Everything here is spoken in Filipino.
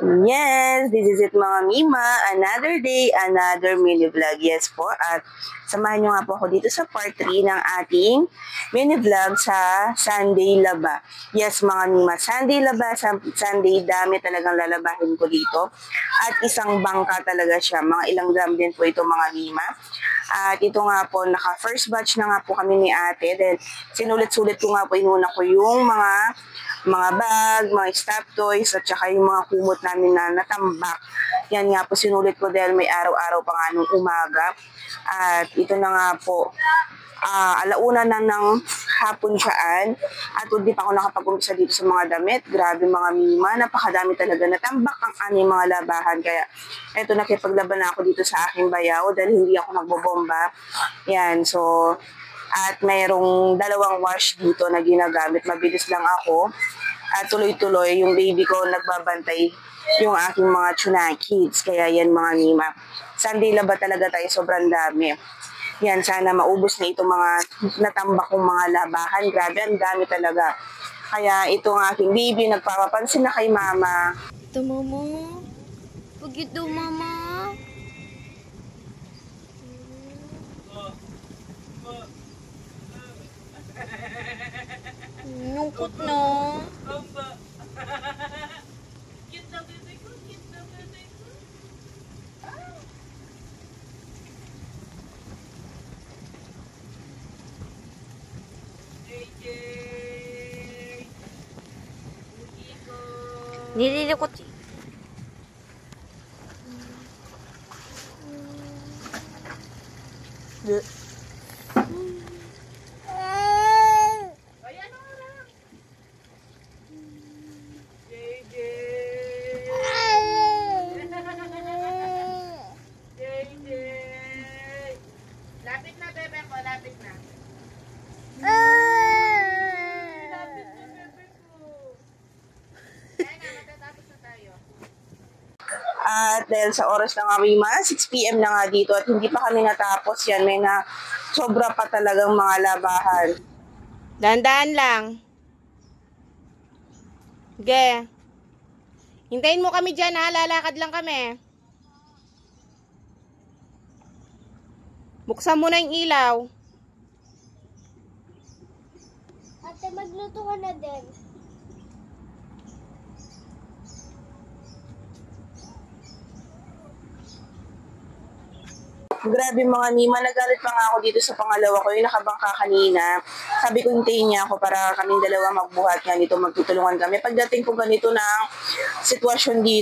Yes, this is it mga Mima. Another day, another mini vlog. Yes po. At samahan nyo nga po ako dito sa part 3 ng ating mini vlog sa Sunday Laba. Yes mga Mima, Sunday Laba, Sunday dami talagang lalabahin ko dito. At isang bangka talaga siya. Mga ilang drum din po ito mga Mima. At ito nga po, naka first batch na nga po kami ni ate. Then sinulit-sulit ko nga po, inuna ko yung mga bag, mga stuffed toys, at saka yung mga kumot namin na natambak. Yan nga po, sinulit ko dahil may araw-araw pa nga nung umaga. At ito na nga po, alauna na ng hapon siyaan. At hindi pa ako nakapag-umpisa dito sa mga damit. Grabe mga Mima, napakadami talaga. Natambak ang aming mga labahan. Kaya eto, nakipaglaban na ako dito sa aking bayaw dahil hindi ako nagbobomba. Yan, so at mayroong dalawang wash dito na ginagamit. Mabilis lang ako. At tuloy-tuloy, yung baby ko nagbabantay yung aking mga tuna kids. Kaya yan mga Mima. Sunday Laba talaga tayo, sobrang dami. Yan, sana maubos na itong mga natambak kong mga labahan. Grabe, ang dami talaga. Kaya itong aking baby, nagpapapansin na kay mama. Ito mama. Pag ito mama. Nungkot na. Nililikot. Lapit na, bebe ko. Lapit na. Lapit na, bebe ko. Kaya nga, matatapos na tayo. At dahil sa oras na nga Mima, 6 PM na nga dito at hindi pa kami natapos yan. May na sobra pa talagang mga labahan. Dahan-dahan lang. Ge. Hintayin mo kami dyan ha. Lalakad lang kami. Buksan mo na yung ilaw. Ate, magluto ka na din. Grabe mga Mima, nagalit pa nga ako dito sa pangalawa ko, yung nakabangka kanina. Sabi ko, hintayin niya ako para kaming dalawa magbuhat nga dito, magtutulungan kami. Pagdating ko ganito na sitwasyon dito,